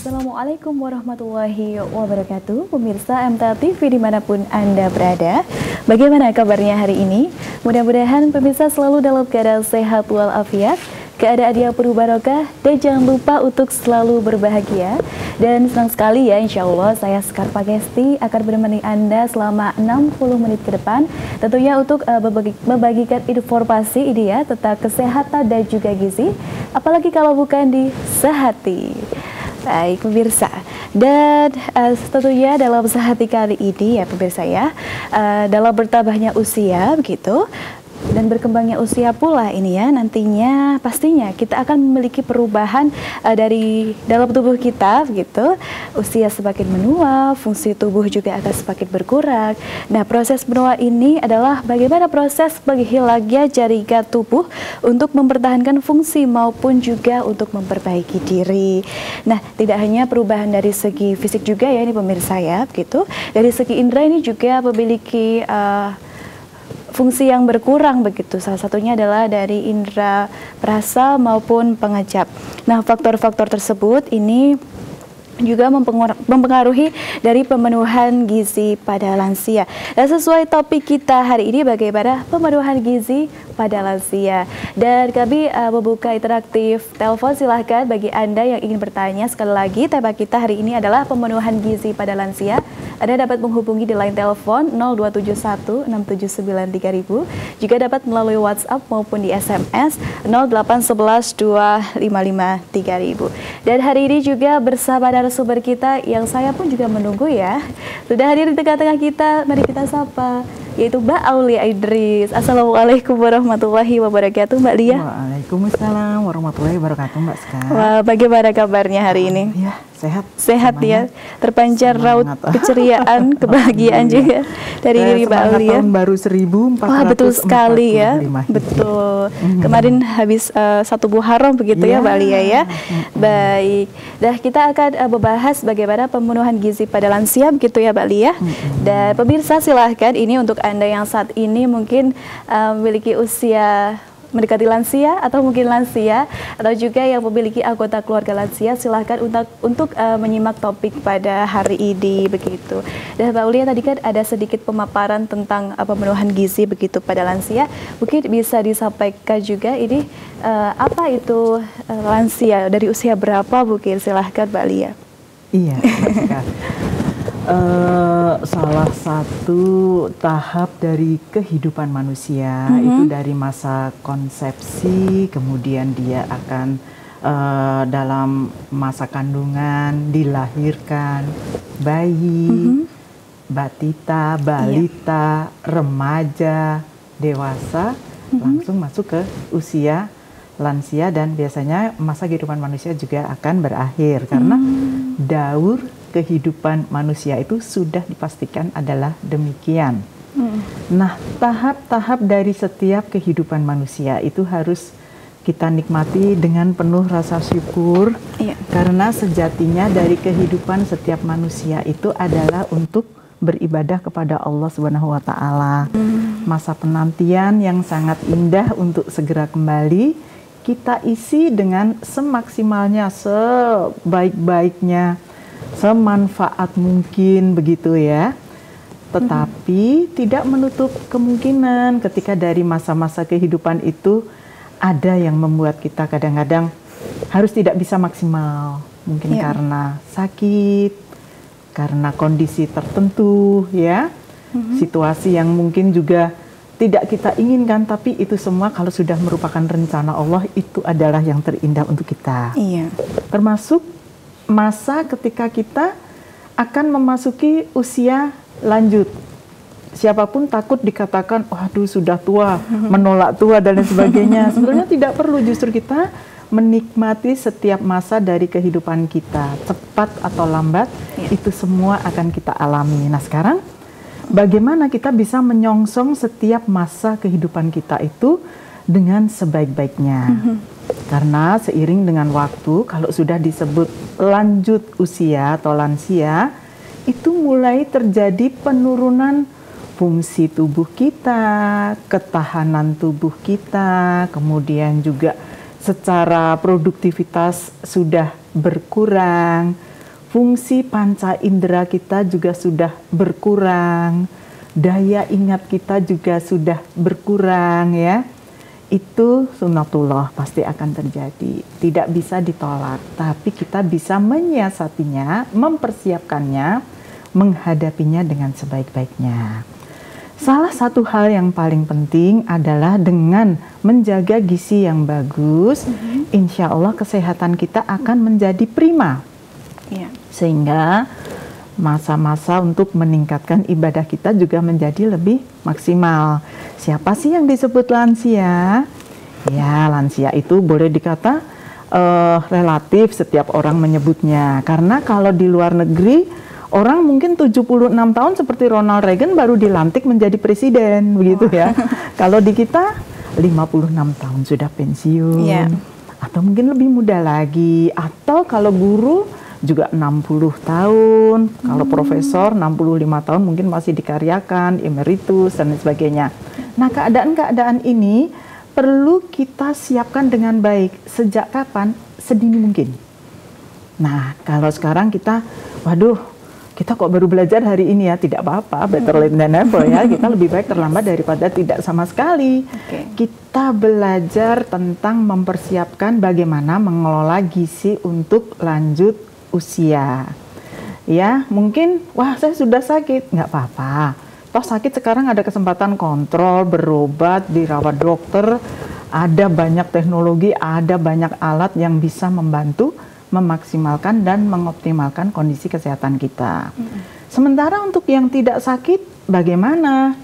Assalamualaikum warahmatullahi wabarakatuh. Pemirsa MTA TV dimanapun Anda berada, bagaimana kabarnya hari ini? Mudah-mudahan pemirsa selalu dalam keadaan sehat walafiat, keadaan yang penuh barokah, dan jangan lupa untuk selalu berbahagia. Dan senang sekali ya, insya Allah saya Sekar Pagesti akan menemani Anda selama 60 menit ke depan, tentunya untuk membagikan informasi ini ya tentang kesehatan dan juga gizi, apalagi kalau bukan di Sehati. Baik pemirsa, dan tentunya dalam Sehati kali ini ya pemirsa ya, dalam bertambahnya usia begitu dan berkembangnya usia pula ini ya, nantinya pastinya kita akan memiliki perubahan dari dalam tubuh kita begitu. Usia semakin menua, fungsi tubuh juga akan semakin berkurang. Nah, proses menua ini adalah bagaimana proses menghilangnya jaringan tubuh untuk mempertahankan fungsi maupun juga untuk memperbaiki diri. Nah, tidak hanya perubahan dari segi fisik juga ya ini pemirsa ya begitu. Dari segi indera ini juga memiliki fungsi yang berkurang begitu. Salah satunya adalah dari indera perasa maupun pengecap. Nah, faktor-faktor tersebut ini juga mempengaruhi dari pemenuhan gizi pada lansia. Dan sesuai topik kita hari ini bagaimana pemenuhan gizi pada lansia. Dan kami membuka interaktif telepon, silahkan bagi Anda yang ingin bertanya. Sekali lagi tema kita hari ini adalah pemenuhan gizi pada lansia. Anda dapat menghubungi di line telepon 0271 679 3000, juga dapat melalui WhatsApp maupun di SMS 0811 255 3000. Dan hari ini juga bersama narasumber kita yang saya pun juga menunggu ya. Sudah hadir di tengah-tengah kita, mari kita sapa, yaitu Mbak Aulia Idris. Assalamualaikum warahmatullahi wabarakatuh, Mbak Lia. Waalaikumsalam warahmatullahi wabarakatuh, Mbak Sekar. Wah, bagaimana kabarnya hari ini? Ya, sehat. Sehat ya, terpancar raut keceriaan, kebahagiaan juga dari diri Mbak Aulia. Tahun baru 1445. Wah, betul sekali ya. Betul. Kemarin habis 1 Muharram begitu ya, Mbak Lia ya. Baik. Dah kita akan membahas bagaimana pemenuhan gizi pada lansia begitu ya, Mbak Lia. Dan pemirsa silahkan ini untuk Anda yang saat ini mungkin memiliki usia mendekati lansia atau mungkin lansia atau juga yang memiliki anggota keluarga lansia, silahkan untuk menyimak topik pada hari ini begitu. Dan Mbak Aulia tadi kan ada sedikit pemaparan tentang pemenuhan gizi begitu pada lansia. Mungkin bisa disampaikan juga ini apa itu lansia, dari usia berapa mungkin, silahkan Mbak Lia. Iya, salah satu tahap dari kehidupan manusia itu dari masa konsepsi, kemudian dia akan dalam masa kandungan, dilahirkan, bayi, batita, balita, remaja, dewasa, langsung masuk ke usia lansia, dan biasanya masa kehidupan manusia juga akan berakhir karena daur kehidupan manusia itu sudah dipastikan adalah demikian. Nah, tahap-tahap dari setiap kehidupan manusia itu harus kita nikmati dengan penuh rasa syukur, karena sejatinya dari kehidupan setiap manusia itu adalah untuk beribadah kepada Allah Subhanahu wa Ta'ala. Masa penantian yang sangat indah untuk segera kembali kita isi dengan semaksimalnya, sebaik-baiknya, semanfaat mungkin begitu ya. Tetapi tidak menutup kemungkinan ketika dari masa-masa kehidupan itu ada yang membuat kita kadang-kadang harus tidak bisa maksimal. Mungkin karena sakit, karena kondisi tertentu ya, situasi yang mungkin juga tidak kita inginkan, tapi itu semua kalau sudah merupakan rencana Allah itu adalah yang terindah untuk kita. Termasuk masa ketika kita akan memasuki usia lanjut. Siapapun takut dikatakan, waduh sudah tua, menolak tua dan lain sebagainya. Sebenarnya tidak perlu, justru kita menikmati setiap masa dari kehidupan kita. Cepat atau lambat, itu semua akan kita alami. Nah sekarang, bagaimana kita bisa menyongsong setiap masa kehidupan kita itu dengan sebaik-baiknya. Karena seiring dengan waktu, kalau sudah disebut lanjut usia atau lansia, itu mulai terjadi penurunan fungsi tubuh kita, ketahanan tubuh kita, kemudian juga secara produktivitas sudah berkurang, fungsi panca indera kita juga sudah berkurang, daya ingat kita juga sudah berkurang ya. Itu sunnatullah, pasti akan terjadi. Tidak bisa ditolak, tapi kita bisa menyiasatinya, mempersiapkannya, menghadapinya dengan sebaik-baiknya. Salah satu hal yang paling penting adalah dengan menjaga gizi yang bagus, insya Allah kesehatan kita akan menjadi prima. Sehingga masa-masa untuk meningkatkan ibadah kita juga menjadi lebih maksimal. Siapa sih yang disebut lansia? Ya, lansia itu boleh dikata relatif setiap orang menyebutnya. Karena kalau di luar negeri, orang mungkin 76 tahun seperti Ronald Reagan baru dilantik menjadi presiden, begitu ya. Kalau di kita 56 tahun sudah pensiun. Atau mungkin lebih muda lagi. Atau kalau guru juga 60 tahun, kalau profesor 65 tahun mungkin masih dikaryakan, emeritus dan sebagainya. Nah, keadaan-keadaan ini perlu kita siapkan dengan baik. Sejak kapan? Sedini mungkin. Nah, kalau sekarang kita, waduh, kita kok baru belajar hari ini ya, tidak apa-apa, better late than never ya. Kita lebih baik terlambat daripada tidak sama sekali. Kita belajar tentang mempersiapkan bagaimana mengelola gizi untuk lanjut usia. Ya, mungkin, wah saya sudah sakit, nggak apa-apa. Toh sakit sekarang ada kesempatan kontrol, berobat, dirawat dokter, ada banyak teknologi, ada banyak alat yang bisa membantu memaksimalkan dan mengoptimalkan kondisi kesehatan kita. Sementara untuk yang tidak sakit, bagaimana?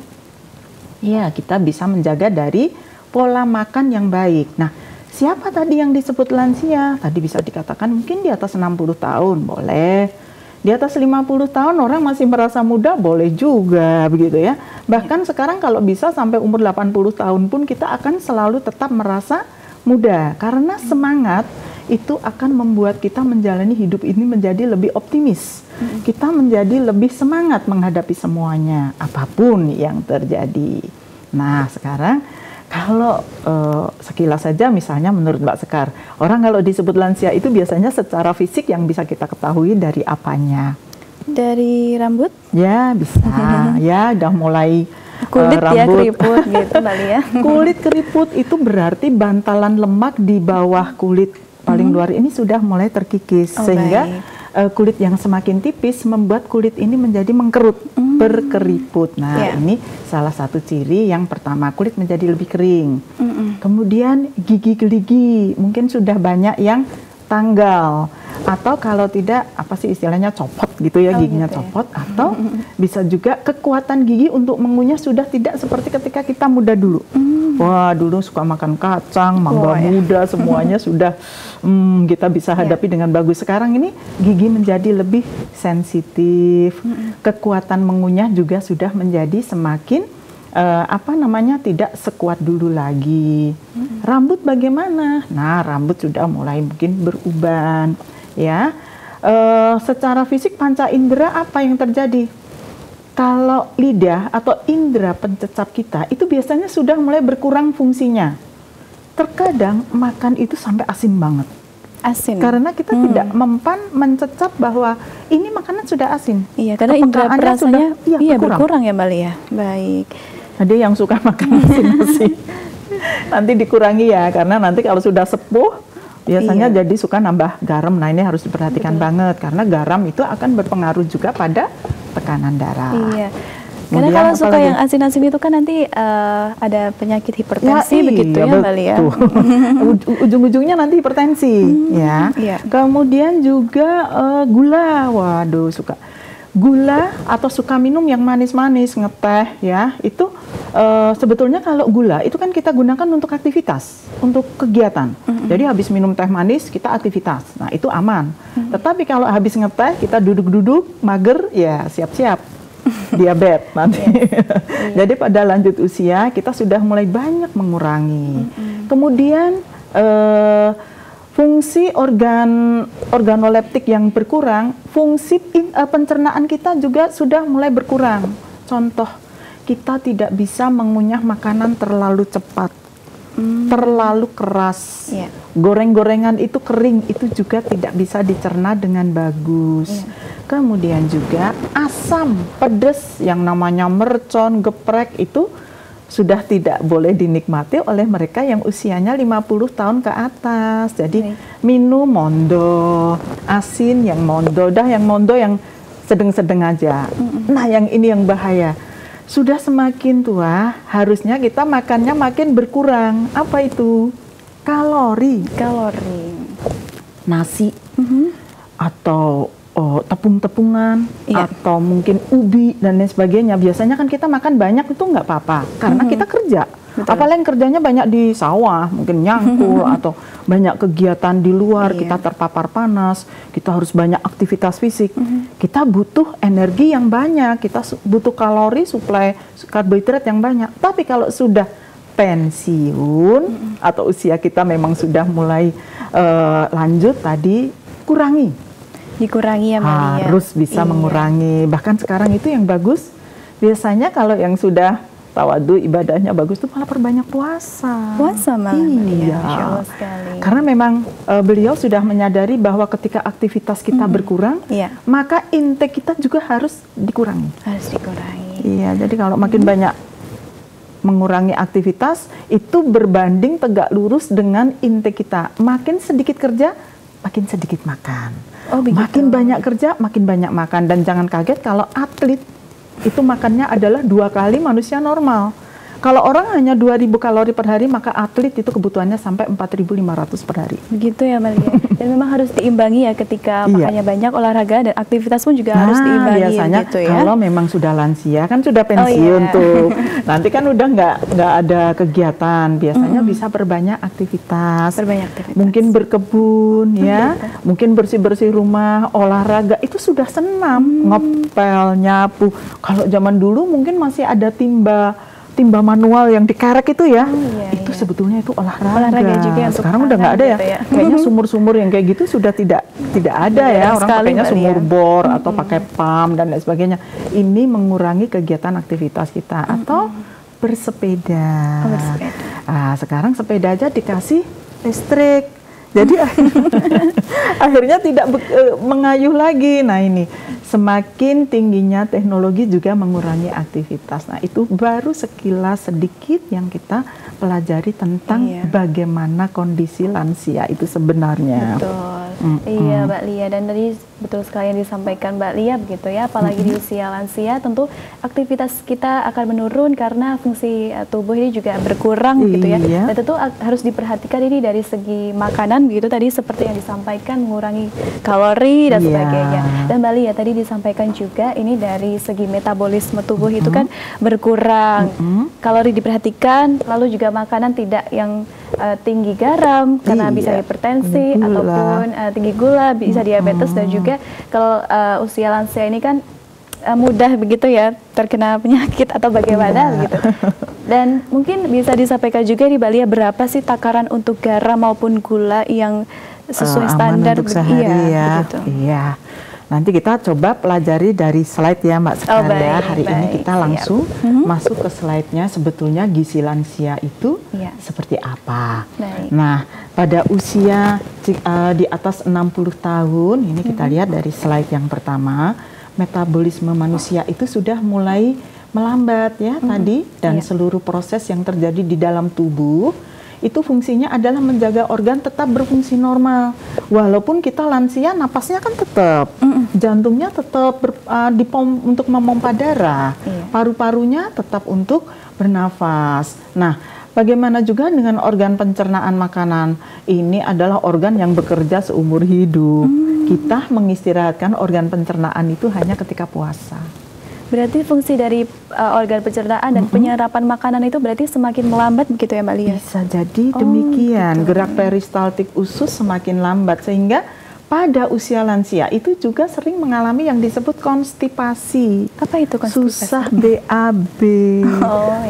Ya, kita bisa menjaga dari pola makan yang baik. Nah, siapa tadi yang disebut lansia? Tadi bisa dikatakan mungkin di atas 60 tahun, boleh. Di atas 50 tahun orang masih merasa muda, boleh juga, begitu ya. Bahkan sekarang kalau bisa sampai umur 80 tahun pun kita akan selalu tetap merasa muda. Karena semangat itu akan membuat kita menjalani hidup ini menjadi lebih optimis. Kita menjadi lebih semangat menghadapi semuanya, apapun yang terjadi. Nah, sekarang kalau sekilas saja misalnya menurut Mbak Sekar, orang kalau disebut lansia itu biasanya secara fisik yang bisa kita ketahui dari apanya? Dari rambut? Ya, bisa. Ya, udah mulai kulit rambut. Ya, keriput gitu kali ya. Kulit keriput itu berarti bantalan lemak di bawah kulit paling luar ini sudah mulai terkikis, sehingga kulit yang semakin tipis membuat kulit ini menjadi mengkerut, berkeriput. Nah, ini salah satu ciri yang pertama, kulit menjadi lebih kering. Kemudian gigi gerigi, mungkin sudah banyak yang tanggal, atau kalau tidak, apa sih istilahnya, copot gitu ya, giginya gitu copot, atau bisa juga kekuatan gigi untuk mengunyah sudah tidak seperti ketika kita muda dulu. Wah, dulu suka makan kacang, mangga muda, semuanya sudah kita bisa hadapi dengan bagus. Sekarang ini gigi menjadi lebih sensitif, kekuatan mengunyah juga sudah menjadi semakin tidak sekuat dulu lagi. Rambut bagaimana? Nah, rambut sudah mulai mungkin beruban, ya. Secara fisik panca indera apa yang terjadi? Kalau lidah atau indera pencecap kita itu biasanya sudah mulai berkurang fungsinya. Terkadang makan itu sampai asin banget. Asin. Karena kita tidak mempan mencecap bahwa ini makanan sudah asin. Iya, karena indera perasanya berkurang ya Mbak Lia. Baik. Ada yang suka makan asin-asin. Nanti dikurangi ya, karena nanti kalau sudah sepuh biasanya jadi suka nambah garam. Nah, ini harus diperhatikan banget karena garam itu akan berpengaruh juga pada tekanan darah. Iya. Karena kalau suka yang asin-asin itu kan nanti ada penyakit hipertensi begitu ya Mbak Lia. Ujung-ujungnya nanti hipertensi ya. Kemudian juga gula. Waduh, suka gula atau suka minum yang manis-manis, ngeteh ya. Itu sebetulnya kalau gula itu kan kita gunakan untuk aktivitas, untuk kegiatan. Jadi habis minum teh manis kita aktivitas. Nah, itu aman. Tetapi kalau habis ngeteh kita duduk-duduk mager, ya siap-siap diabetes nanti. Jadi pada lanjut usia kita sudah mulai banyak mengurangi. Kemudian fungsi organoleptik yang berkurang, fungsi pencernaan kita juga sudah mulai berkurang. Contoh, kita tidak bisa mengunyah makanan terlalu cepat. terlalu keras. Iya. Goreng-gorengan itu kering, itu juga tidak bisa dicerna dengan bagus. Iya. Kemudian juga asam, pedas yang namanya mercon, geprek itu sudah tidak boleh dinikmati oleh mereka yang usianya 50 tahun ke atas. Jadi minum mondo, asin yang mondo, yang mondo yang sedang-sedang aja. Nah, yang ini yang bahaya. Sudah semakin tua, harusnya kita makannya makin berkurang. Apa itu? Kalori. Nasi atau tepung-tepungan, atau mungkin ubi dan lain sebagainya. Biasanya kan kita makan banyak itu nggak apa-apa karena kita kerja. Betul. Apalagi kerjanya banyak di sawah, mungkin nyangkul atau banyak kegiatan di luar, kita terpapar panas, kita harus banyak aktivitas fisik. Kita butuh energi yang banyak, kita butuh kalori, suplai karbohidrat yang banyak. Tapi kalau sudah pensiun atau usia kita memang sudah mulai lanjut tadi, dikurangi ya Mbak Lia. Harus bisa mengurangi. Bahkan sekarang itu yang bagus biasanya kalau yang sudah tawadu ibadahnya bagus itu malah perbanyak puasa malah. Iya. Karena memang beliau sudah menyadari bahwa ketika aktivitas kita berkurang, maka intake kita juga harus dikurangi. Iya, jadi kalau makin banyak mengurangi aktivitas itu berbanding tegak lurus dengan intake kita. Makin sedikit kerja, makin sedikit makan. Makin banyak kerja, makin banyak makan. Dan jangan kaget kalau atlet itu makannya adalah 2 kali manusia normal. Kalau orang hanya 2.000 kalori per hari, maka atlet itu kebutuhannya sampai 4.500 per hari. Begitu ya Mbak Lia. Dan memang harus diimbangi ya ketika makannya banyak, olahraga dan aktivitas pun juga harus diimbangi. Biasanya gitu ya. Kalau memang sudah lansia, kan sudah pensiun tuh. Nanti kan udah nggak ada kegiatan. Biasanya bisa perbanyak aktivitas. Mungkin berkebun ya, mungkin bersih-bersih rumah, olahraga. Itu sudah senam, ngepel, nyapu. Kalau zaman dulu mungkin masih ada timba manual yang dikerek itu ya, itu sebetulnya itu olahraga juga. Sekarang udah nggak ada ya, kayaknya sumur-sumur yang kayak gitu sudah tidak ada ya, orang pakainya sumur bor atau pakai pump dan lain sebagainya. Ini mengurangi kegiatan aktivitas kita atau bersepeda. Sekarang sepeda aja dikasih listrik. Jadi akhirnya tidak mengayuh lagi. Nah ini semakin tingginya teknologi juga mengurangi aktivitas. Nah itu baru sekilas sedikit yang kita pelajari tentang bagaimana kondisi lansia itu sebenarnya. Betul. Iya Mbak Lia, dan tadi betul sekali yang disampaikan Mbak Lia begitu ya. Apalagi di usia lansia tentu aktivitas kita akan menurun karena fungsi tubuh ini juga berkurang gitu ya. Dan tentu harus diperhatikan ini dari segi makanan begitu tadi seperti yang disampaikan, mengurangi kalori dan sebagainya. Dan Mbak Lia tadi disampaikan juga ini dari segi metabolisme tubuh itu kan berkurang. Kalori diperhatikan, lalu juga makanan tidak yang tinggi garam karena bisa hipertensi ataupun tinggi gula, bisa diabetes, dan juga kalau usia lansia ini kan mudah begitu ya terkena penyakit atau bagaimana gitu. Dan mungkin bisa disampaikan juga di Bali berapa sih takaran untuk garam maupun gula yang sesuai standar untuk sehari ya. Iya. Nanti kita coba pelajari dari slide ya Mbak Sekar ya. Hari ini kita langsung masuk ke slide-nya, sebetulnya gizi lansia itu seperti apa. Nah, pada usia di atas 60 tahun, ini kita lihat dari slide yang pertama, metabolisme manusia itu sudah mulai melambat ya tadi, dan seluruh proses yang terjadi di dalam tubuh itu fungsinya adalah menjaga organ tetap berfungsi normal. Walaupun kita lansia, napasnya kan tetap, jantungnya tetap dipom untuk memompa darah, paru-parunya tetap untuk bernafas. Nah, bagaimana juga dengan organ pencernaan makanan? Ini adalah organ yang bekerja seumur hidup. Kita mengistirahatkan organ pencernaan itu hanya ketika puasa. Berarti fungsi dari organ pencernaan dan penyerapan makanan itu berarti semakin melambat begitu ya Mbak Lia? Bisa jadi demikian. Gerak peristaltik usus semakin lambat sehingga pada usia lansia itu juga sering mengalami yang disebut konstipasi. Apa itu konstipasi? Susah BAB,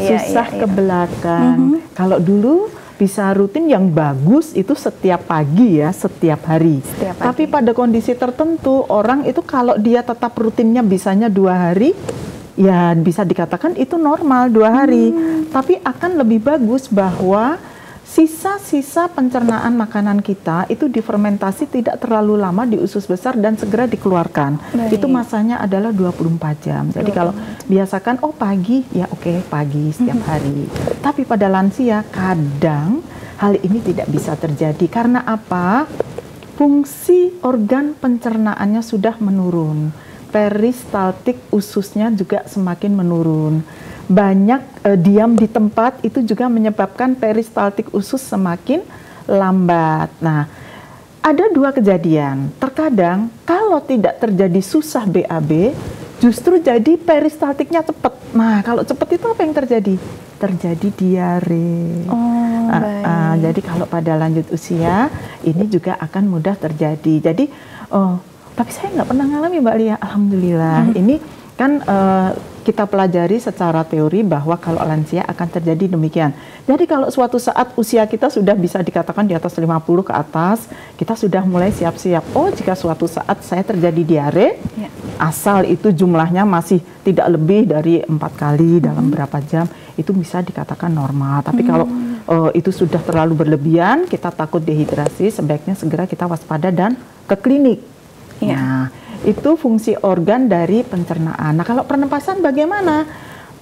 susah ke belakang. Kalau dulu bisa rutin yang bagus itu setiap pagi ya, setiap hari. Tapi pada kondisi tertentu orang itu kalau dia tetap rutinnya bisanya 2 hari, ya bisa dikatakan itu normal 2 hari. Tapi akan lebih bagus bahwa sisa-sisa pencernaan makanan kita itu difermentasi tidak terlalu lama di usus besar dan segera dikeluarkan. Baik. Itu masanya adalah 24 jam. Jadi kalau biasakan pagi, ya oke, pagi setiap hari. Tapi pada lansia kadang hal ini tidak bisa terjadi. Karena apa? Fungsi organ pencernaannya sudah menurun. Peristaltik ususnya juga semakin menurun. Banyak diam di tempat itu juga menyebabkan peristaltik usus semakin lambat. Nah, ada dua kejadian. Terkadang kalau tidak terjadi susah BAB, justru jadi peristaltiknya cepat. Nah, kalau cepat itu apa yang terjadi? Terjadi diare. Jadi kalau pada lanjut usia, ini juga akan mudah terjadi. Jadi, tapi saya nggak pernah ngalami Mbak Lia, alhamdulillah. Ini kan kita pelajari secara teori bahwa kalau lansia akan terjadi demikian. Jadi kalau suatu saat usia kita sudah bisa dikatakan di atas 50 ke atas, kita sudah mulai siap-siap. Jika suatu saat saya terjadi diare, asal itu jumlahnya masih tidak lebih dari 4 kali dalam berapa jam, itu bisa dikatakan normal. Tapi kalau itu sudah terlalu berlebihan, kita takut dehidrasi, sebaiknya segera kita waspada dan ke klinik. Nah, itu fungsi organ dari pencernaan. Nah, kalau pernapasan bagaimana?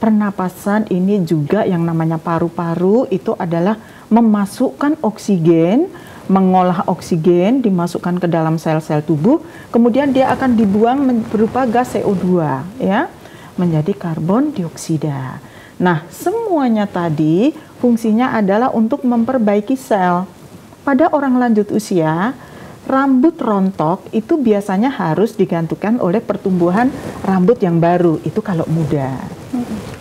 Pernapasan ini juga yang namanya paru-paru itu adalah memasukkan oksigen, mengolah oksigen, dimasukkan ke dalam sel-sel tubuh, kemudian dia akan dibuang berupa gas CO2, ya, menjadi karbon dioksida. Nah, semuanya tadi fungsinya adalah untuk memperbaiki sel. Pada orang lanjut usia, rambut rontok itu biasanya harus digantikan oleh pertumbuhan rambut yang baru, itu kalau muda.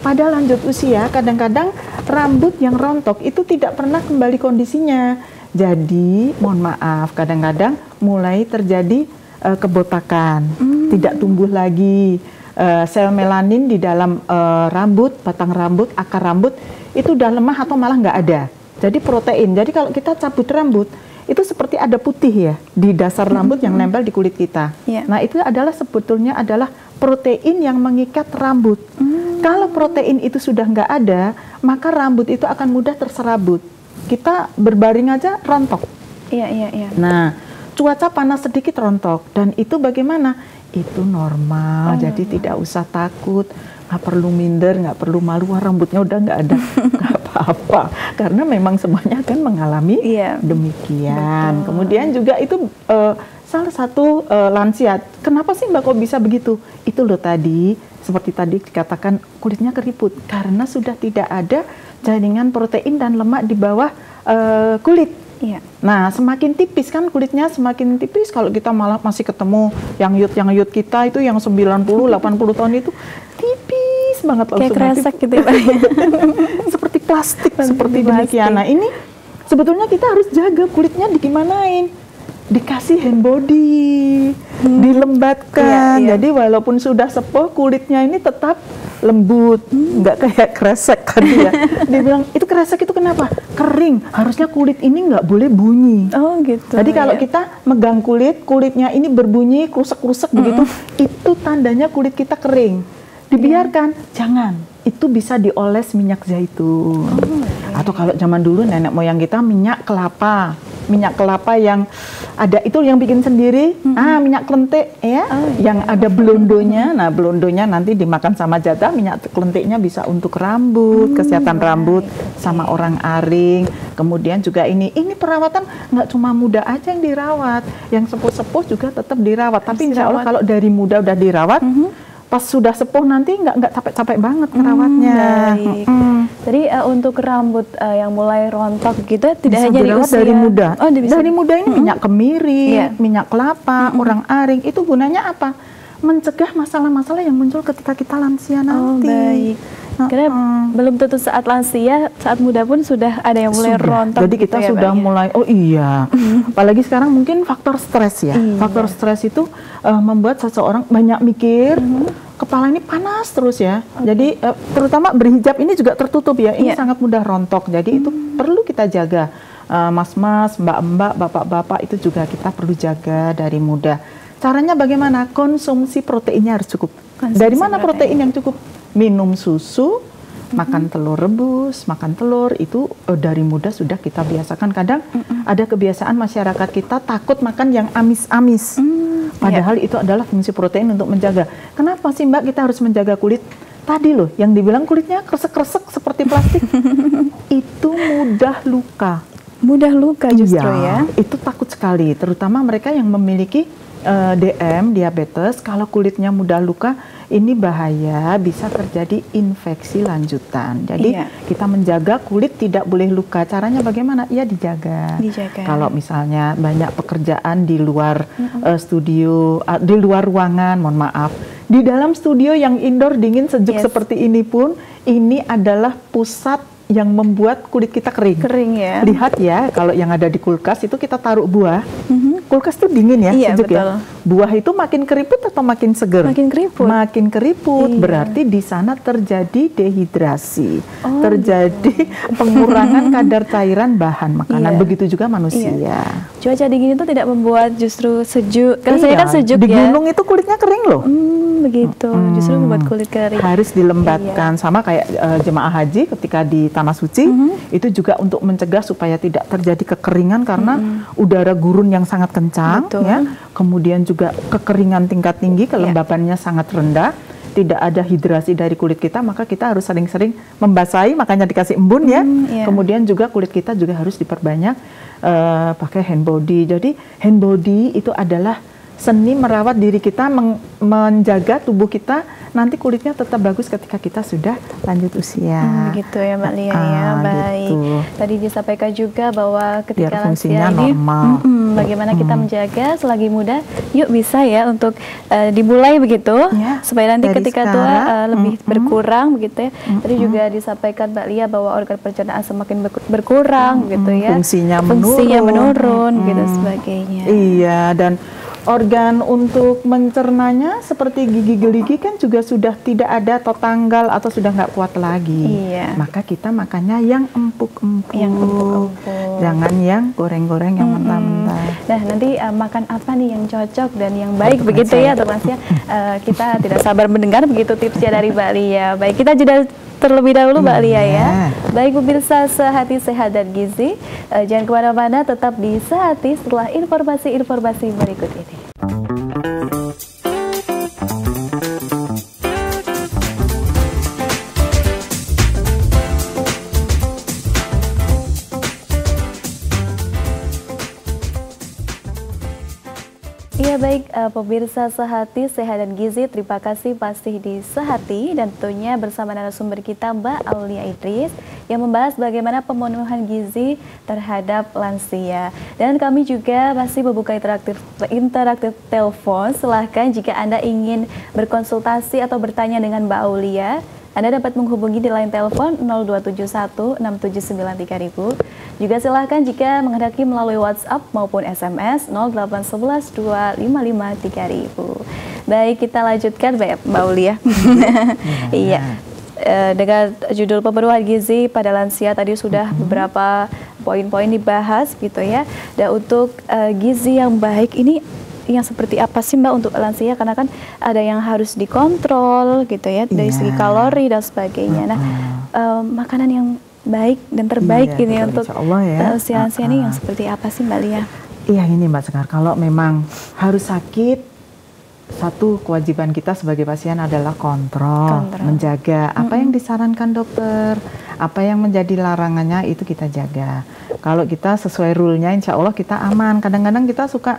Pada lanjut usia, kadang-kadang rambut yang rontok itu tidak pernah kembali kondisinya. Jadi, mohon maaf, kadang-kadang mulai terjadi kebotakan, tidak tumbuh lagi. Sel melanin di dalam rambut, batang rambut, akar rambut, itu udah lemah atau malah nggak ada. Jadi protein, jadi kalau kita cabut rambut, itu seperti ada putih ya di dasar rambut yang nempel di kulit kita. Nah, itu adalah sebetulnya adalah protein yang mengikat rambut. Kalau protein itu sudah nggak ada, maka rambut itu akan mudah terserabut. Kita berbaring aja rontok. Nah, cuaca panas sedikit rontok, dan itu bagaimana? Itu normal, jadi tidak usah takut, nggak perlu minder, nggak perlu malu, rambutnya udah nggak ada, nggak apa-apa, karena memang semuanya akan mengalami demikian. Kemudian juga itu salah satu lansia, kenapa sih Mbak kok bisa begitu? Itu loh tadi, seperti tadi dikatakan kulitnya keriput, karena sudah tidak ada jaringan protein dan lemak di bawah kulit. Nah, semakin tipis kan kulitnya, semakin tipis. Kalau kita malah masih ketemu yang yut kita itu yang 90, 80 tahun itu tipis banget. Kayak kresek gitu ya Pak. Seperti plastik, seperti demikian. Nah, ini sebetulnya kita harus jaga kulitnya digimanain. Dikasih hand body, dilembatkan. Jadi walaupun sudah sepuh, kulitnya ini tetap lembut, nggak kayak kresek tadi ya. Dia bilang, itu kresek itu kenapa? Kering, harusnya kulit ini nggak boleh bunyi. Gitu. Jadi kalau kita megang kulitnya ini berbunyi, krusek-krusek begitu, itu tandanya kulit kita kering. Dibiarkan, jangan. Itu bisa dioles minyak zaitun. Atau kalau zaman dulu nenek moyang kita minyak kelapa. Minyak kelapa yang ada itu yang bikin sendiri, minyak klentik ya, yang ada blondonya. Nah, blondonya nanti dimakan sama jatah, minyak klentiknya bisa untuk rambut, kesehatan rambut, sama orang aring. Kemudian juga ini perawatan nggak cuma muda aja yang dirawat, yang sepuh-sepuh juga tetap dirawat. Tapi insya Allah kalau dari muda udah dirawat, pas sudah sepuh nanti nggak capek-capek banget merawatnya. Jadi untuk rambut yang mulai rontok gitu tidak bisa hanya di usia dari muda. Dari muda ini minyak kemiri, minyak kelapa, orang aring, itu gunanya apa? Mencegah masalah-masalah yang muncul ketika kita lansia nanti. Karena belum tentu saat lansia, saat muda pun sudah ada yang mulai rontok. Jadi kita gitu sudah mulai, apalagi sekarang mungkin faktor stres ya. Faktor stres itu membuat seseorang banyak mikir, kepala ini panas terus ya. Jadi terutama berhijab ini juga tertutup ya, ini sangat mudah rontok. Jadi itu perlu kita jaga. Mas-mas, mbak-mbak, bapak-bapak itu juga kita perlu jaga dari muda. Caranya bagaimana? Konsumsi proteinnya harus cukup. Dari mana protein yang cukup? Minum susu, makan telur rebus, makan telur itu dari muda sudah kita biasakan. Kadang ada kebiasaan masyarakat kita takut makan yang amis-amis. Padahal itu adalah fungsi protein untuk menjaga. Kenapa sih Mbak kita harus menjaga kulit? Tadi loh, yang dibilang kulitnya kresek-kresek seperti plastik, itu mudah luka. Mudah luka justru ya? Itu takut sekali, terutama mereka yang memiliki DM, diabetes, kalau kulitnya mudah luka, ini bahaya, bisa terjadi infeksi lanjutan. Jadi kita menjaga kulit tidak boleh luka. Caranya bagaimana? Ya dijaga. Kalau misalnya banyak pekerjaan di luar studio, di luar ruangan, mohon maaf. Di dalam studio yang indoor dingin sejuk seperti ini pun, ini adalah pusat yang membuat kulit kita kering. Kering ya. Lihat ya, kalau yang ada di kulkas itu kita taruh buah. Kulkas tuh dingin ya, sejuk ya. Buah itu makin keriput atau makin seger? Makin keriput. Makin keriput, berarti di sana terjadi dehidrasi, terjadi pengurangan kadar cairan bahan makanan. Begitu juga manusia. Cuaca dingin itu tidak membuat justru sejuk. Karena saya kan sejuk di gunung itu kulitnya kering loh. Begitu, justru membuat kulit kering. Harus dilembabkan, sama kayak jemaah haji ketika di Tanah Suci, itu juga untuk mencegah supaya tidak terjadi kekeringan karena udara gurun yang sangat kencang, ya. Kemudian juga kekeringan tingkat tinggi, kelembabannya sangat rendah, tidak ada hidrasi dari kulit kita, maka kita harus sering-sering membasahi, makanya dikasih embun ya. Kemudian juga kulit kita juga harus diperbanyak pakai hand body. Jadi hand body itu adalah seni merawat diri kita, menjaga tubuh kita, nanti kulitnya tetap bagus ketika kita sudah lanjut usia. Begitu ya Mbak Lia ya, baik. Gitu. Tadi disampaikan juga bahwa ketika lansia ini, bagaimana kita menjaga selagi muda, yuk bisa ya untuk dimulai begitu, supaya nanti ketika tua lebih berkurang begitu ya. Tadi juga disampaikan Mbak Lia bahwa organ pencernaan semakin berkurang gitu ya. Fungsinya menurun gitu sebagainya. Iya, dan organ untuk mencernanya seperti gigi gerigi kan juga sudah tidak ada atau tanggal atau sudah nggak kuat lagi. Maka kita makannya yang empuk-empuk, jangan yang goreng-goreng, yang mentah-mentah. Nah nanti makan apa nih yang cocok dan yang baik begitu ya Mas ya. Kita tidak sabar mendengar begitu tipsnya dari Mbak Lia. Baik, kita jeda terlebih dahulu Mbak Lia ya. Baik pemirsa Sehati Sehat dan Gizi, jangan kemana-mana, tetap di Sehati setelah informasi-informasi berikut ini. Ya baik pemirsa Sehati Sehat dan Gizi, terima kasih masih di Sehati dan tentunya bersama narasumber kita Mbak Aulia Idris yang membahas bagaimana pemenuhan gizi terhadap lansia. Dan kami juga masih membuka interaktif telepon. Silahkan jika Anda ingin berkonsultasi atau bertanya dengan Mbak Aulia, Anda dapat menghubungi di line telepon 02716793.000. Juga silahkan jika menghendaki melalui WhatsApp maupun SMS 08112553.000. Baik, kita lanjutkan Mbak Aulia. Iya. Dengan judul pemenuhan gizi pada lansia tadi sudah beberapa poin-poin dibahas gitu ya. Dan untuk gizi yang baik ini yang seperti apa sih Mbak untuk lansia, karena kan ada yang harus dikontrol gitu ya dari segi kalori dan sebagainya. Nah makanan yang baik dan terbaik ini untuk lansia-lansia ini yang seperti apa sih Mbak Lia? Iya ini Mbak Sekar, kalau memang harus sakit, satu kewajiban kita sebagai pasien adalah kontrol. Menjaga apa yang disarankan dokter, apa yang menjadi larangannya itu kita jaga. Kalau kita sesuai rule-nya insya Allah kita aman. Kadang-kadang kita suka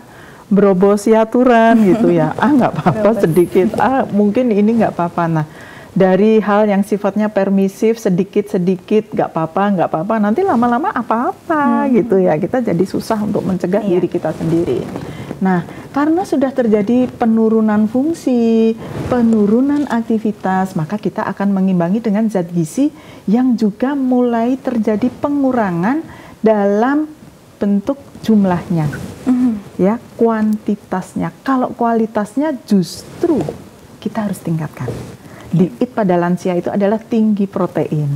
berobosi aturan gitu ya, nggak apa-apa sedikit, mungkin ini nggak apa-apa. Nah dari hal yang sifatnya permisif sedikit-sedikit nggak apa-apa, nanti lama-lama apa-apa gitu ya, kita jadi susah untuk mencegah diri kita sendiri. Nah karena sudah terjadi penurunan fungsi, penurunan aktivitas, maka kita akan mengimbangi dengan zat gizi yang juga mulai terjadi pengurangan dalam bentuk jumlahnya, ya kuantitasnya. Kalau kualitasnya justru kita harus tingkatkan. Diet pada lansia itu adalah tinggi protein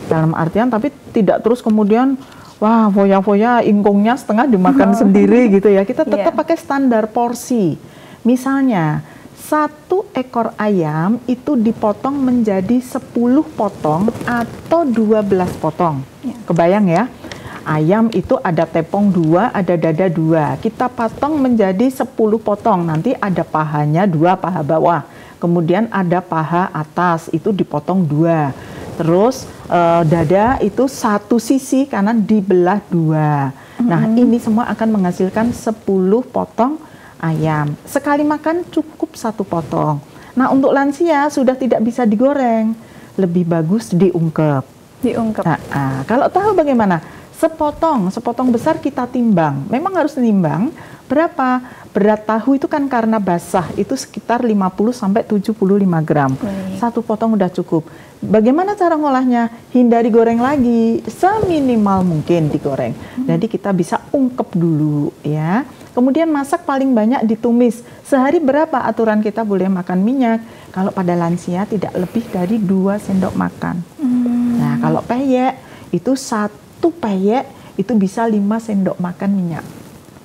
dalam artian tapi tidak terus kemudian wah foya-foya ingkungnya setengah dimakan sendiri gitu ya. Kita tetap pakai standar porsi. Misalnya satu ekor ayam itu dipotong menjadi 10 potong atau 12 potong. Kebayang ya? Ayam itu ada tepung 2, ada dada 2. Kita potong menjadi 10 potong. Nanti ada pahanya 2, paha bawah. Kemudian ada paha atas, itu dipotong 2. Terus dada itu satu sisi kanan dibelah 2. Nah, ini semua akan menghasilkan 10 potong ayam. Sekali makan cukup 1 potong. Nah, untuk lansia sudah tidak bisa digoreng. Lebih bagus diungkep. Kalau tahu bagaimana? Sepotong besar kita timbang. Memang harus nimbang berapa? Berat tahu itu kan karena basah itu sekitar 50 sampai 75 gram. 1 potong udah cukup. Bagaimana cara ngolahnya? Hindari goreng lagi, seminimal mungkin digoreng. Jadi kita bisa ungkep dulu ya. Kemudian masak paling banyak ditumis. Sehari berapa aturan kita boleh makan minyak? Kalau pada lansia tidak lebih dari 2 sendok makan. Nah, kalau peyek itu 1 peyek itu bisa 5 sendok makan minyak.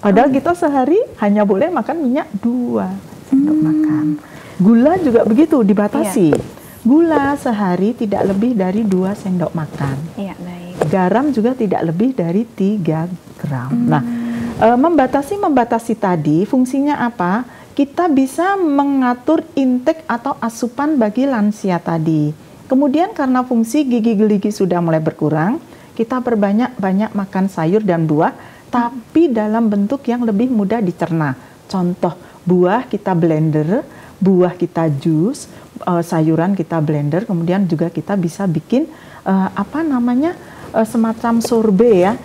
Padahal kita sehari hanya boleh makan minyak 2 sendok makan. Gula juga begitu, dibatasi. Gula sehari tidak lebih dari 2 sendok makan. Garam juga tidak lebih dari 3 gram. Nah, membatasi tadi fungsinya apa? Kita bisa mengatur intake atau asupan bagi lansia tadi. Kemudian karena fungsi gigi-gigi sudah mulai berkurang, kita berbanyak makan sayur dan buah, tapi dalam bentuk yang lebih mudah dicerna. Contoh, buah kita blender, buah kita jus, sayuran kita blender, kemudian juga kita bisa bikin semacam sorbet ya,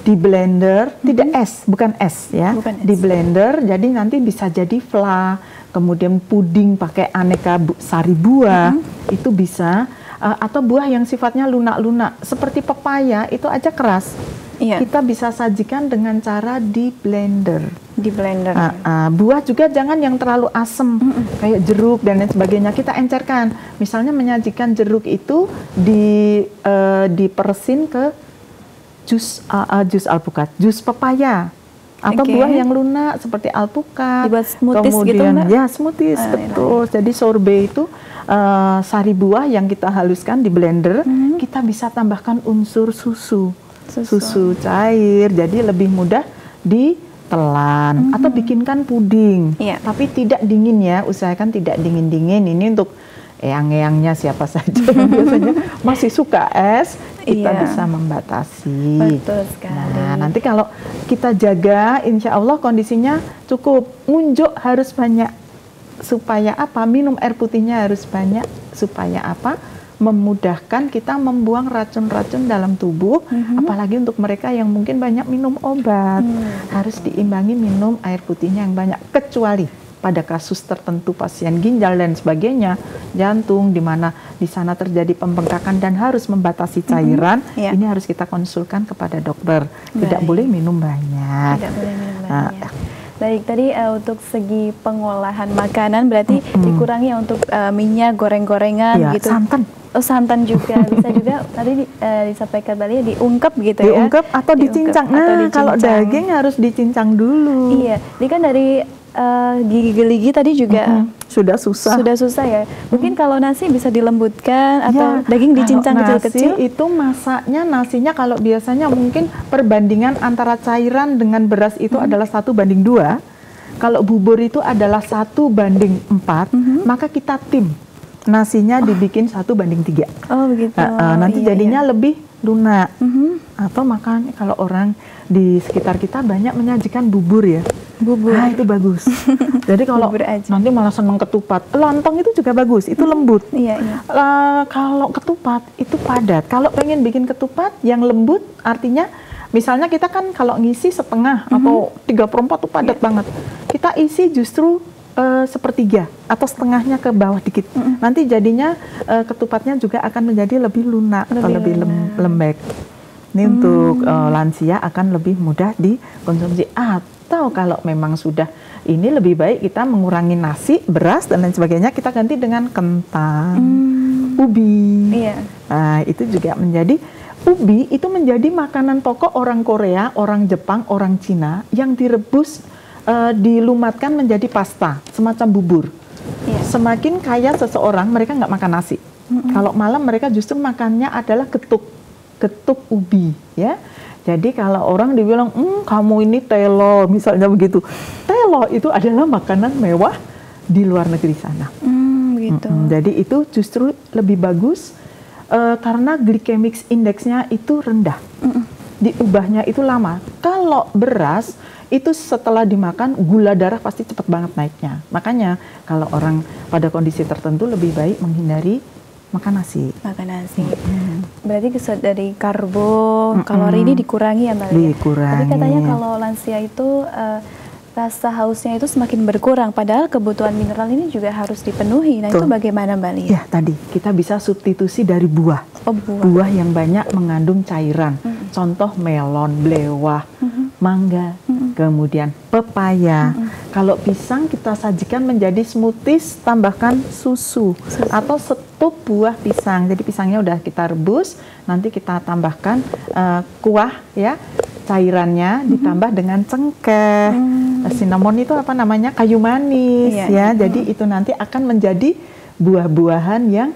di blender, tidak es, bukan es ya, di blender, jadi nanti bisa jadi fla, kemudian puding pakai aneka sari buah, itu bisa. Atau buah yang sifatnya lunak-lunak seperti pepaya itu aja keras, kita bisa sajikan dengan cara di blender. Buah juga jangan yang terlalu asam kayak jeruk dan lain sebagainya, kita encerkan. Misalnya menyajikan jeruk itu diperesin ke jus alpukat, jus pepaya. Atau buah yang lunak seperti alpukat, kemudian gitu, smoothies, betul. Jadi sorbet itu sari buah yang kita haluskan di blender, kita bisa tambahkan unsur susu cair, jadi lebih mudah ditelan. Atau bikinkan puding, tapi tidak dingin ya, usahakan tidak dingin-dingin. Ini untuk eyang-eyangnya siapa saja yang biasanya masih suka es, kita bisa membatasi. Betul sekali. Nah, nanti kalau kita jaga, insya Allah kondisinya cukup. Ngunjuk harus banyak, supaya apa? Minum air putihnya harus banyak, supaya apa? Memudahkan kita membuang racun-racun dalam tubuh, apalagi untuk mereka yang mungkin banyak minum obat. Harus diimbangi minum air putihnya yang banyak, kecuali pada kasus tertentu pasien ginjal dan sebagainya, jantung, di mana di sana terjadi pembengkakan dan harus membatasi cairan, ini harus kita konsulkan kepada dokter. Tidak boleh minum banyak. Baik, tadi untuk segi pengolahan makanan berarti dikurangi untuk minyak, goreng-gorengan gitu. Santan juga bisa juga tadi disampaikan Balia diungkep gitu ya. Diungkep atau dicincang. Kalau daging harus dicincang dulu. Iya, ini kan dari gigi-gigi tadi juga sudah susah ya. Mungkin kalau nasi bisa dilembutkan atau daging dicincang kecil-kecil. Itu masaknya nasinya kalau biasanya mungkin perbandingan antara cairan dengan beras itu adalah 1:2. Kalau bubur itu adalah 1:4, maka kita tim nasinya dibikin 1:3. Oh begitu. Nanti jadinya lebih lunak. Atau makan kalau orang di sekitar kita banyak menyajikan bubur ya. Nah, itu bagus. Jadi kalau nanti malah senang ketupat, lontong itu juga bagus, itu lembut. Kalau ketupat itu padat. Kalau pengen bikin ketupat yang lembut, artinya misalnya kita kan kalau ngisi setengah atau 3/4 itu padat banget. Kita isi justru 1/3 atau setengahnya ke bawah dikit. Nanti jadinya ketupatnya juga akan menjadi lebih lunak atau lebih lembek. Ini untuk lansia akan lebih mudah dikonsumsi. Atau kalau memang sudah ini lebih baik kita mengurangi nasi, beras dan lain sebagainya, kita ganti dengan kentang, ubi. Nah, itu juga menjadi ubi itu menjadi makanan pokok orang Korea, orang Jepang, orang Cina yang direbus, dilumatkan menjadi pasta, semacam bubur. semakin kaya seseorang, mereka nggak makan nasi. Kalau malam mereka justru makannya adalah getuk ubi, ya. Jadi kalau orang dibilang, kamu ini telo, misalnya begitu. Telo itu adalah makanan mewah di luar negeri sana. Gitu. Jadi itu justru lebih bagus karena glycemic indeksnya itu rendah. Diubahnya itu lama. Kalau beras itu setelah dimakan gula darah pasti cepat banget naiknya. Makanya kalau orang pada kondisi tertentu lebih baik menghindari makan nasi. Makan nasi. Berarti dari karbo, kalori ini dikurangi ya Mbak Lia? Dikurangi. Tapi katanya kalau lansia itu rasa hausnya itu semakin berkurang, padahal kebutuhan mineral ini juga harus dipenuhi. Nah, itu bagaimana Mbak Lia? Ya, tadi kita bisa substitusi dari buah. Buah yang banyak mengandung cairan. Contoh melon, belewah, mangga, kemudian pepaya. Kalau pisang kita sajikan menjadi smoothies, tambahkan susu. Atau setup buah pisang. Jadi pisangnya udah kita rebus, nanti kita tambahkan kuah ya, cairannya ditambah dengan cengkeh. Cinnamon itu apa namanya? Kayu manis ya. Jadi itu nanti akan menjadi buah-buahan yang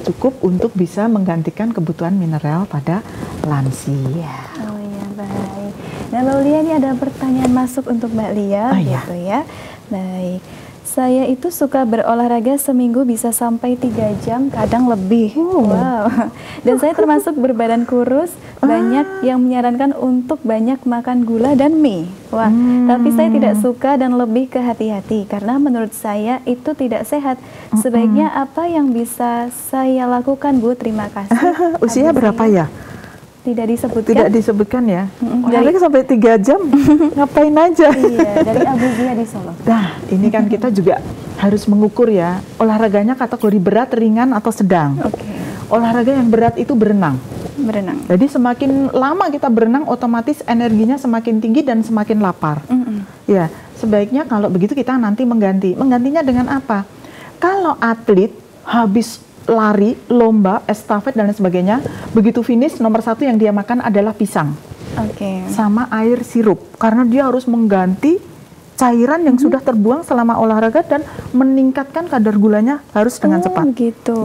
cukup untuk bisa menggantikan kebutuhan mineral pada lansia. Oh iya, baik. Nah Mbak Lia, ini ada pertanyaan masuk untuk Mbak Lia, gitu ya. Baik, saya itu suka berolahraga seminggu bisa sampai 3 jam, kadang lebih. Wow. Dan saya termasuk berbadan kurus, banyak yang menyarankan untuk banyak makan gula dan mie. Wah, tapi saya tidak suka dan lebih ke hati-hati karena menurut saya itu tidak sehat. Sebaiknya apa yang bisa saya lakukan, Bu? Terima kasih. Usia berapa ya? Tidak disebutkan. Tidak disebutkan ya. Olahraga sampai 3 jam, ngapain aja? Iya, dari Abu Zia di Solo. Nah, ini kan kita juga harus mengukur ya, olahraganya kategori berat, ringan, atau sedang. Olahraga yang berat itu berenang. Jadi semakin lama kita berenang, otomatis energinya semakin tinggi dan semakin lapar. Ya, sebaiknya kalau begitu kita nanti menggantinya dengan apa? Kalau atlet habis lari, lomba, estafet dan lain sebagainya, begitu finish nomor 1 yang dia makan adalah pisang, sama air sirup, karena dia harus mengganti cairan yang sudah terbuang selama olahraga dan meningkatkan kadar gulanya harus dengan cepat.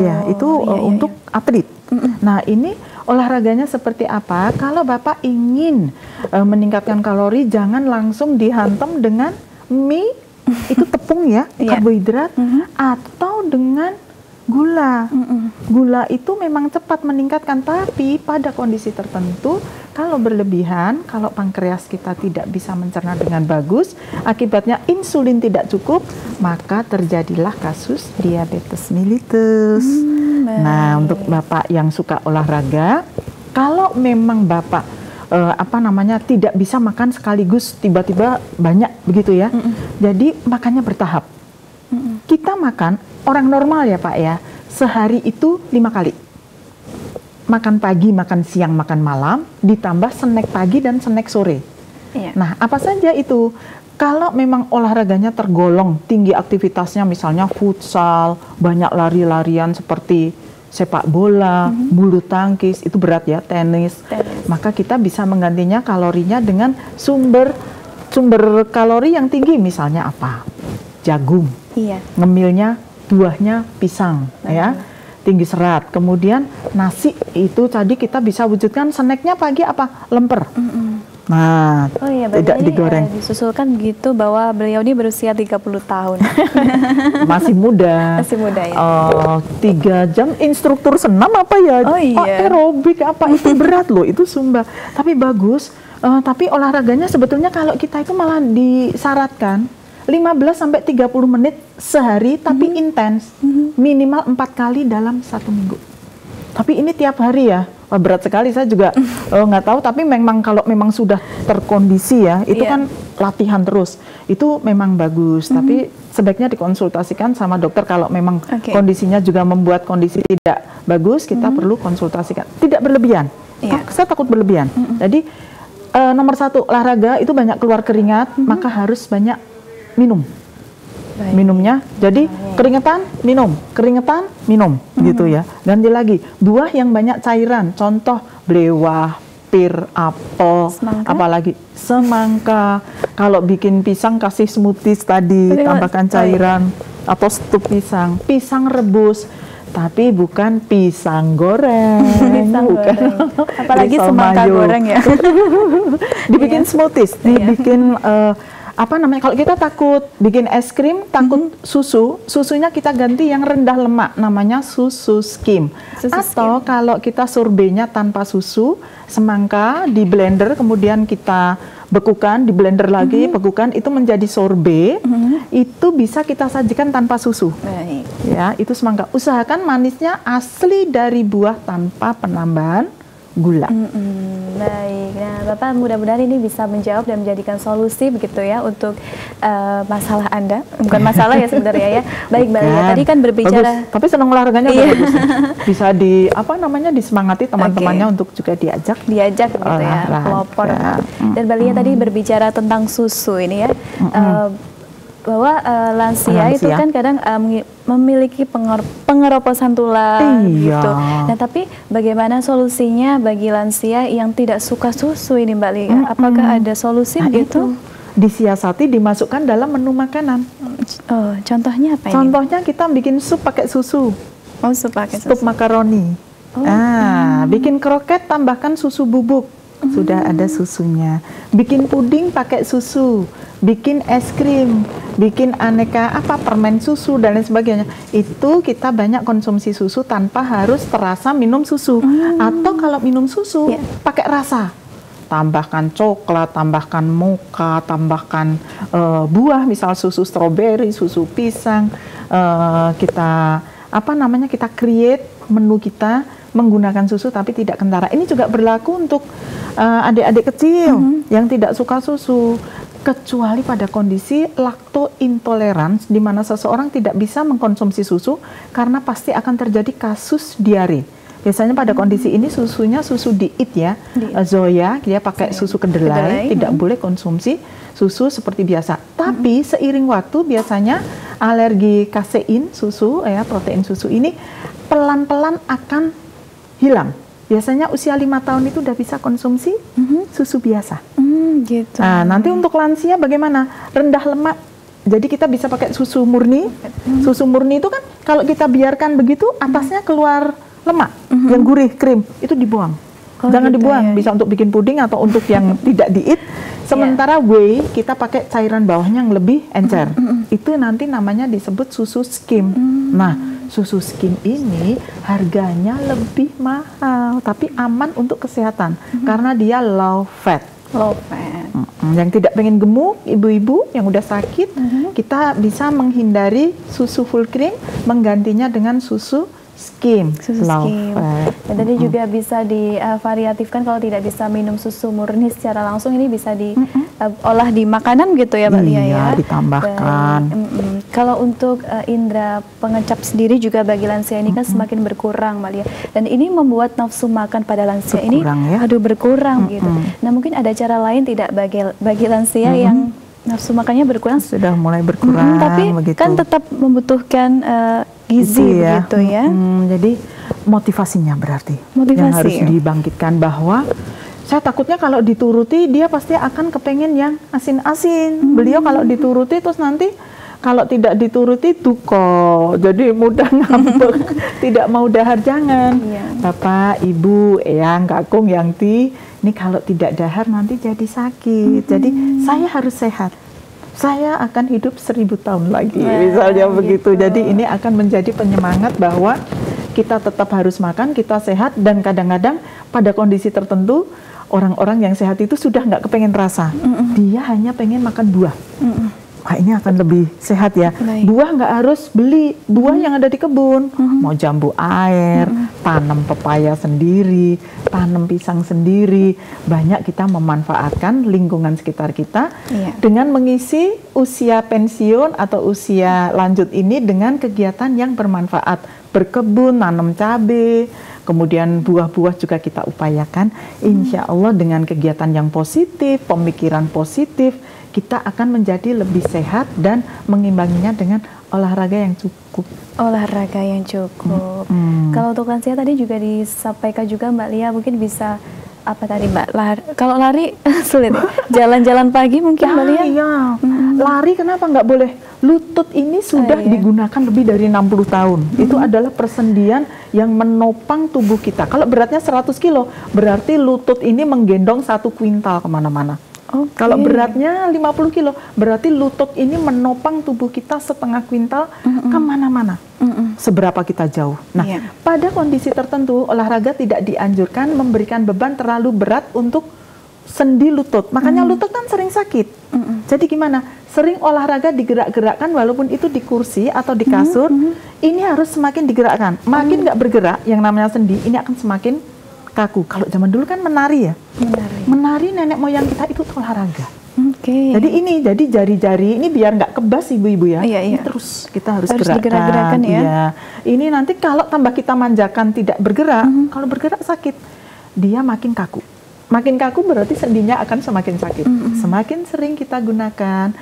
Ya, itu untuk atlet. Nah, ini olahraganya seperti apa? Kalau Bapak ingin meningkatkan kalori, jangan langsung dihantam dengan mie, itu tepung ya, karbohidrat, atau dengan gula. Gula itu memang cepat meningkatkan, tapi pada kondisi tertentu kalau berlebihan, kalau pankreas kita tidak bisa mencerna dengan bagus, akibatnya insulin tidak cukup, maka terjadilah kasus diabetes mellitus. Nah, untuk Bapak yang suka olahraga, kalau memang Bapak tidak bisa makan sekaligus tiba-tiba banyak begitu ya. Jadi makannya bertahap. Kita makan, orang normal ya Pak ya, sehari itu 5 kali. Makan pagi, makan siang, makan malam, ditambah snack pagi dan snack sore. Nah, apa saja itu? Kalau memang olahraganya tergolong tinggi aktivitasnya, misalnya futsal, banyak lari-larian seperti sepak bola, bulu tangkis, itu berat ya, tenis. Maka kita bisa menggantinya kalorinya dengan sumber kalori yang tinggi, misalnya apa? Jagung. Ngemilnya buahnya pisang, ya, tinggi serat. Kemudian nasi itu tadi kita bisa wujudkan snacknya pagi apa? Lemper. Nah, tidak digoreng. Disusulkan begitu bahwa beliau ini berusia 30 tahun. Masih muda. Masih muda ya. 3 jam instruktur senam apa ya? Aerobik apa, itu berat loh, itu Zumba. Tapi bagus. Tapi olahraganya sebetulnya kalau kita itu malah disyaratkan 15 sampai 30 menit sehari, tapi intens, minimal 4 kali dalam 1 minggu. Tapi ini tiap hari ya, wah, berat sekali. Saya juga nggak tahu, tapi memang kalau memang sudah terkondisi ya, itu kan latihan terus, itu memang bagus. Tapi sebaiknya dikonsultasikan sama dokter kalau memang kondisinya juga membuat kondisi tidak bagus, kita perlu konsultasikan. Tidak berlebihan, saya takut berlebihan. Jadi nomor 1, olahraga itu banyak keluar keringat, maka harus banyak minum. Minumnya jadi keringetan minum gitu ya. Ganti lagi buah yang banyak cairan, contoh belewah, pir, apel, apalagi semangka. Kalau bikin pisang kasih smoothies tadi, tambahkan cairan. atau stup pisang, pisang rebus, tapi bukan pisang goreng. Pisang bukan. goreng. Apalagi Risol semangka mayo. goreng ya. Dibikin smoothies, dibikin apa namanya, kalau kita takut bikin es krim, takut susunya kita ganti yang rendah lemak, namanya susu skim. Atau kalau kita sorbetnya tanpa susu, semangka di blender kemudian kita bekukan, di blender lagi, bekukan, itu menjadi sorbet. Itu bisa kita sajikan tanpa susu. Baik. Ya, itu semangka. Usahakan manisnya asli dari buah tanpa penambahan gula. Baik, nah Bapak mudah-mudahan ini bisa menjawab dan menjadikan solusi begitu ya untuk masalah Anda, bukan masalah ya sebenarnya ya. Baik Mbak Lia, tadi kan berbicara. Bagus. Tapi senang olahraganya bagus. Bisa di apa namanya disemangati teman-temannya untuk juga diajak gitu ya, pelopor. Dan Mbak Lia tadi berbicara tentang susu ini ya. Bahwa lansia itu kan kadang memiliki pengeroposan tulang gitu. Nah, tapi bagaimana solusinya bagi lansia yang tidak suka susu ini Mbak Lia? Apakah ada solusi begitu? Disiasati, dimasukkan dalam menu makanan. Oh, contohnya apa ini? Contohnya kita bikin sup pakai susu. Oh, sup pakai susu. Sup makaroni. Bikin kroket tambahkan susu bubuk. Sudah ada susunya. Bikin puding pakai susu, bikin es krim, bikin aneka permen susu dan lain sebagainya. Itu kita banyak konsumsi susu tanpa harus terasa minum susu. Atau kalau minum susu pakai rasa. Tambahkan coklat, tambahkan mocha, tambahkan buah, misal susu stroberi, susu pisang. Kita kita create menu kita menggunakan susu tapi tidak kentara. Ini juga berlaku untuk adik-adik kecil yang tidak suka susu, kecuali pada kondisi laktointolerans di mana seseorang tidak bisa mengkonsumsi susu karena pasti akan terjadi kasus diare. Biasanya pada kondisi ini susunya susu diet ya, Zoya, dia pakai susu kedelai, tidak boleh konsumsi susu seperti biasa. Tapi seiring waktu biasanya alergi kasein susu protein susu ini pelan-pelan akan hilang. Biasanya usia 5 tahun itu udah bisa konsumsi susu biasa. Gitu. Nah, nanti untuk lansia bagaimana? Rendah lemak. Jadi kita bisa pakai susu murni. Susu murni itu kan kalau kita biarkan begitu atasnya keluar lemak yang gurih, krim, itu dibuang. Jangan dibuang, bisa untuk bikin puding atau untuk yang tidak diet. Sementara whey kita pakai cairan bawahnya yang lebih encer. Itu nanti namanya disebut susu skim. Nah, susu skim ini harganya lebih mahal, tapi aman untuk kesehatan karena dia low fat. Low fat. Yang tidak pengen gemuk, ibu-ibu yang udah sakit, kita bisa menghindari susu full cream, menggantinya dengan susu skim, Dan tadi juga bisa divariatifkan kalau tidak bisa minum susu murni secara langsung, ini bisa diolah di makanan gitu ya Mbak Lia ya. Ditambahkan. Kalau untuk indera pengecap sendiri juga bagi lansia ini kan semakin berkurang Mbak Lia. Dan ini membuat nafsu makan pada lansia berkurang gitu. Nah, mungkin ada cara lain tidak bagi lansia yang nafsu makannya berkurang? Sudah mulai berkurang, tapi begitu. Kan tetap membutuhkan gizi begitu ya. Jadi motivasinya berarti yang harus dibangkitkan, bahwa saya takutnya kalau dituruti dia pasti akan kepengen yang asin-asin. Beliau kalau dituruti terus nanti kalau tidak dituruti duko, jadi mudah ngambek, tidak mau dahar. Jangan. Bapak, Ibu, Eyang, Kakung, Yangti, ini kalau tidak dahar nanti jadi sakit. Jadi saya harus sehat. Saya akan hidup 1000 tahun lagi, misalnya begitu. Jadi ini akan menjadi penyemangat bahwa kita tetap harus makan, kita sehat, dan kadang-kadang pada kondisi tertentu orang-orang yang sehat itu sudah nggak kepengen rasa, dia hanya pengen makan buah. Wah, ini akan lebih sehat ya. Buah nggak harus beli, buah yang ada di kebun. Mau jambu air, tanam pepaya sendiri, tanam pisang sendiri. Banyak kita memanfaatkan lingkungan sekitar kita dengan mengisi usia pensiun atau usia lanjut ini dengan kegiatan yang bermanfaat. Berkebun, nanam cabai, kemudian buah-buah juga kita upayakan. Insya Allah dengan kegiatan yang positif, pemikiran positif, kita akan menjadi lebih sehat dan mengimbanginya dengan olahraga yang cukup. Olahraga yang cukup. Kalau untuk lansia tadi juga disampaikan juga Mbak Lia, mungkin bisa apa tadi Mbak? Kalau lari sulit ya? Jalan-jalan pagi mungkin Mbak Lia? Iya, lari kenapa nggak boleh lutut ini sudah digunakan lebih dari 60 tahun. Itu adalah persendian yang menopang tubuh kita. Kalau beratnya 100 kilo, berarti lutut ini menggendong 1 kuintal kemana-mana. Kalau beratnya 50 kilo, berarti lutut ini menopang tubuh kita setengah kuintal kemana-mana. Seberapa kita jauh. Nah, pada kondisi tertentu, olahraga tidak dianjurkan memberikan beban terlalu berat untuk sendi lutut. Makanya lutut kan sering sakit. Jadi gimana? Sering olahraga digerak-gerakkan walaupun itu di kursi atau di kasur, ini harus semakin digerakkan. Makin nggak bergerak, yang namanya sendi, ini akan semakin kaku. Kalau zaman dulu kan menari ya. Menari nenek moyang kita itu olahraga. Jadi ini, jadi jari-jari ini biar nggak kebas ibu-ibu ya. Ini terus kita harus gerakkan ya. Ini nanti kalau tambah kita manjakan tidak bergerak, kalau bergerak sakit, dia makin kaku. Makin kaku berarti sendinya akan semakin sakit. Semakin sering kita gunakan,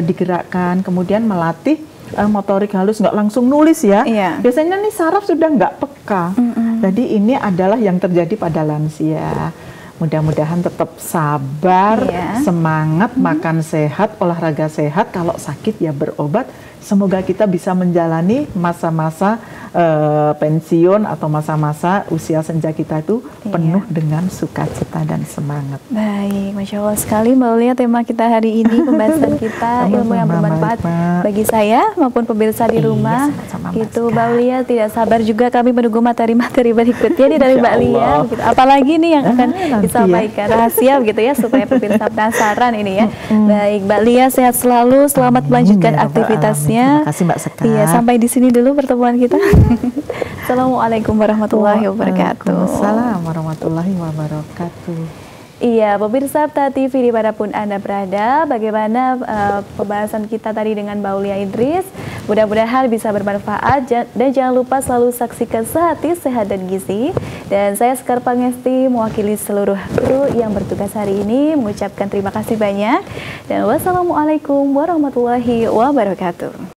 digerakkan, kemudian melatih motorik halus, nggak langsung nulis ya. Biasanya nih saraf sudah nggak peka. Jadi ini adalah yang terjadi pada lansia. Mudah-mudahan tetap sabar, semangat, makan sehat, olahraga sehat. Kalau sakit ya berobat. Semoga kita bisa menjalani masa-masa pensiun atau masa-masa usia senja kita itu penuh dengan sukacita dan semangat. Baik, Masya Allah sekali Mbak Aulia tema kita hari ini, pembahasan kita ilmu yang bermanfaat bagi saya maupun pemirsa di rumah. Gitu, Mbak Aulia tidak sabar juga kami menunggu materi-materi berikutnya nih dari Mbak Lia. Gitu. Apalagi nih yang akan disampaikan rahasia begitu ya supaya pemirsa penasaran ini ya. Baik, Mbak Lia sehat selalu, selamat melanjutkan aktivitasnya. Terima kasih Mbak Sekar. Iya, sampai di sini dulu pertemuan kita. Assalamualaikum warahmatullahi wabarakatuh. Waalaikumsalam warahmatullahi wabarakatuh. Iya, pemirsa Abta TV dimanapun Anda berada, bagaimana pembahasan kita tadi dengan Mbak Aulia Idris. Mudah-mudahan bisa bermanfaat dan jangan lupa selalu saksikan Sehati, Sehat dan Gizi. Dan saya Sekar Pangesti mewakili seluruh kru yang bertugas hari ini mengucapkan terima kasih banyak. Dan wassalamualaikum warahmatullahi wabarakatuh.